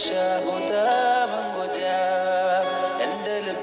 መድረሻ ቦታ መንጎጃ እንደ ልብ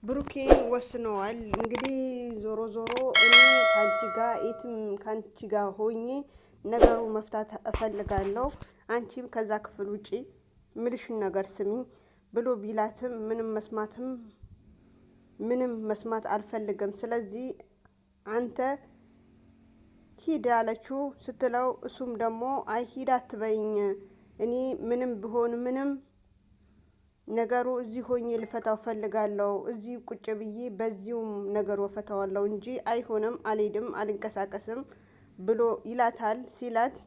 ብሩኬ ወስነዋል። እንግዲህ ዞሮ ዞሮ እኔ ካንቺ ጋር የትም ካንቺ ጋር ሆኜ ነገሩ መፍታት እፈልጋለሁ። አንቺም ከዛ ክፍል ውጪ ምልሽን ነገር ስሚ ብሎ ቢላትም ምንም መስማት አልፈልግም። ስለዚህ አንተ ሂድ አለችው ስትለው እሱም ደግሞ አይ ሂድ አትበይኝ፣ እኔ ምንም ቢሆን ምንም ነገሩ እዚህ ሆኜ ልፈታው ፈልጋለሁ። እዚህ ቁጭ ብዬ በዚሁም ነገሩ ፈታዋለሁ እንጂ አይሆንም፣ አልሄድም፣ አልንቀሳቀስም ብሎ ይላታል። ሲላት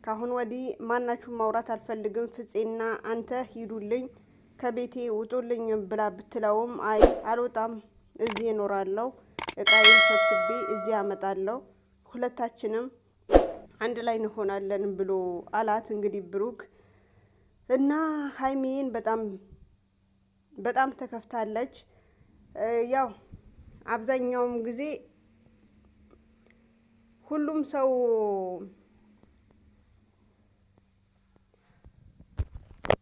ካሁን ወዲህ ማናችሁም ማውራት አልፈልግም፣ ፍፄና አንተ ሂዱልኝ፣ ከቤቴ ውጡልኝ ብላ ብትለውም አይ አልወጣም፣ እዚህ እኖራለሁ፣ እቃዬን ሰብስቤ እዚህ አመጣለሁ፣ ሁለታችንም አንድ ላይ እንሆናለን ብሎ አላት። እንግዲህ ብሩክ እና ሀይሚን በጣም ተከፍታለች። ያው አብዛኛውም ጊዜ ሁሉም ሰው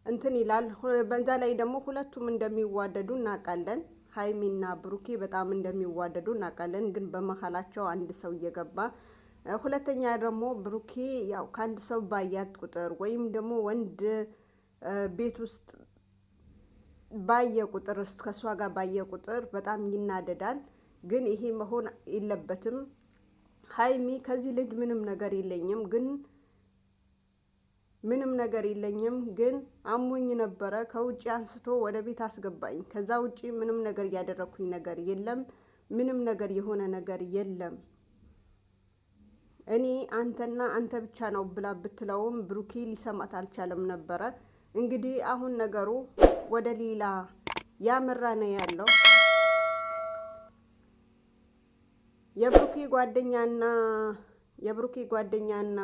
እንትን ይላል። በዛ ላይ ደግሞ ሁለቱም እንደሚዋደዱ እናውቃለን። ሀይሚና ብሩኬ በጣም እንደሚዋደዱ እናውቃለን። ግን በመሀላቸው አንድ ሰው እየገባ ሁለተኛ ደግሞ ብሩኬ ያው ከአንድ ሰው ባያት ቁጥር ወይም ደግሞ ወንድ ቤት ውስጥ ባየ ቁጥር ከሷ ጋር ባየ ቁጥር በጣም ይናደዳል። ግን ይሄ መሆን የለበትም። ሀይሚ ከዚህ ልጅ ምንም ነገር የለኝም ግን አሞኝ ነበረ፣ ከውጪ አንስቶ ወደ ቤት አስገባኝ። ከዛ ውጪ ምንም ነገር ያደረኩኝ ነገር የለም፣ ምንም ነገር የሆነ ነገር የለም። እኔ አንተና አንተ ብቻ ነው ብላ ብትለውም ብሩኬ ሊሰማት አልቻለም ነበረ። እንግዲህ አሁን ነገሩ ወደ ሌላ ያመራ ነው ያለው። የብሩኬ ጓደኛና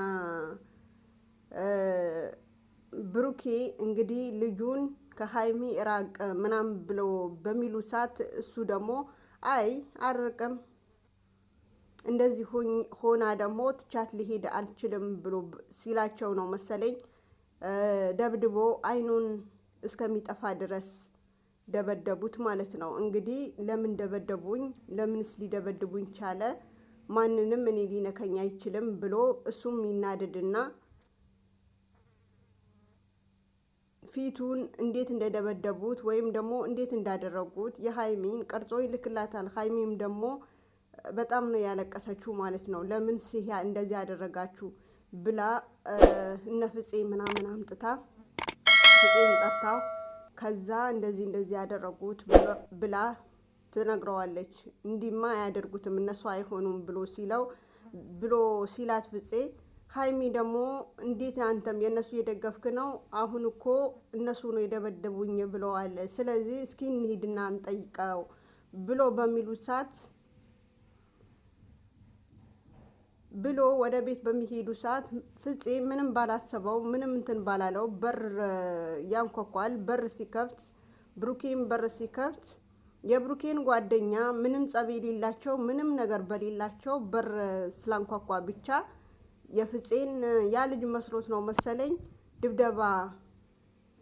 ብሩኬ እንግዲህ ልጁን ከሀይሚ ራቅ ምናምን ብሎ በሚሉ ሰዓት እሱ ደግሞ አይ አርቅም፣ እንደዚህ ሆና ደግሞ ትቻት ሊሄድ አልችልም ብሎ ሲላቸው ነው መሰለኝ ደብድቦ አይኑን እስከሚጠፋ ድረስ ደበደቡት ማለት ነው። እንግዲህ ለምን ደበደቡኝ? ለምንስ ሊደበድቡኝ ቻለ? ማንንም እኔ ሊነከኝ አይችልም ብሎ እሱም ይናደድና ፊቱን እንዴት እንደደበደቡት ወይም ደግሞ እንዴት እንዳደረጉት የሀይሚን ቀርጾ ይልክላታል። ሀይሚም ደግሞ በጣም ነው ያለቀሰችው ማለት ነው። ለምን ሲያ እንደዚህ ያደረጋችሁ ብላ እነ ፍፄ ምናምን አምጥታ ፍፄን ጠርታው ከዛ እንደዚህ ያደረጉት ብላ ትነግረዋለች። እንዲማ አያደርጉትም እነሱ አይሆኑም ብሎ ሲላት ፍፄ ሀይሚ ደግሞ እንዴት አንተም የእነሱ እየደገፍክ ነው? አሁን እኮ እነሱ ነው የደበደቡኝ ብለዋል። ስለዚህ እስኪ እንሂድና እንጠይቀው ብሎ በሚሉ ሰዓት ብሎ ወደ ቤት በሚሄዱ ሰዓት ፍፄ ምንም ባላሰበው ምንም እንትን ባላለው በር ያንኳኳል። በር ሲከፍት ብሩኬን በር ሲከፍት የብሩኬን ጓደኛ ምንም ጸብ የሌላቸው ምንም ነገር በሌላቸው በር ስላንኳኳ ብቻ የፍፄን ያ ልጅ መስሎት ነው መሰለኝ ድብደባ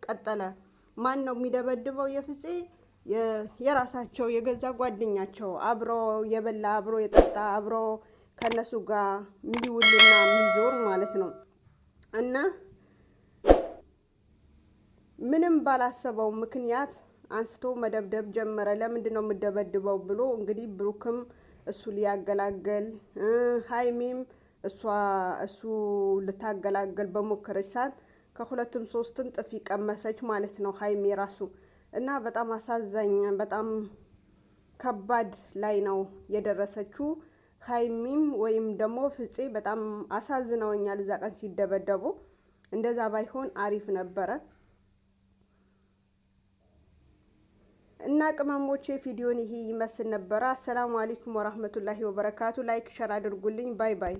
ቀጠለ። ማን ነው የሚደበድበው? የፍፄ የራሳቸው የገዛ ጓደኛቸው አብሮ የበላ አብሮ የጠጣ አብሮ ከነሱ ጋር ሚውልና ሚዞር ማለት ነው። እና ምንም ባላሰበው ምክንያት አንስቶ መደብደብ ጀመረ። ለምንድን ነው የምደበድበው ብሎ እንግዲህ ብሩክም እሱ ሊያገላገል ሀይሚም እሱ ልታገላገል በሞከረች ሰዓት ከሁለቱም ሶስትም ጥፊ ቀመሰች ማለት ነው ሀይሚ ራሱ። እና በጣም አሳዛኝ በጣም ከባድ ላይ ነው የደረሰችው። ሀይሚም ወይም ደግሞ ፍፄ በጣም አሳዝነውኛል እዛ ቀን ሲደበደቡ። እንደዛ ባይሆን አሪፍ ነበረ። እና ቅመሞቼ ቪዲዮን ይሄ ይመስል ነበረ። አሰላሙ አለይኩም ወራህመቱላሂ ወበረካቱ። ላይክ ሸር አድርጉልኝ። ባይ ባይ።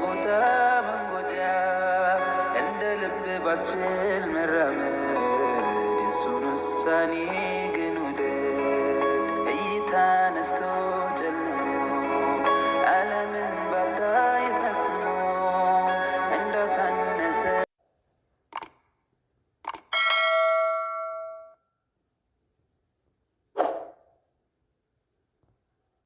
ቦታ መንጎጃ እንደ ልብ ባትል መራመድ የሱን ውሳኔ ግን ውደድ። እይታ ነስቶ ጨልሞ አሳኝ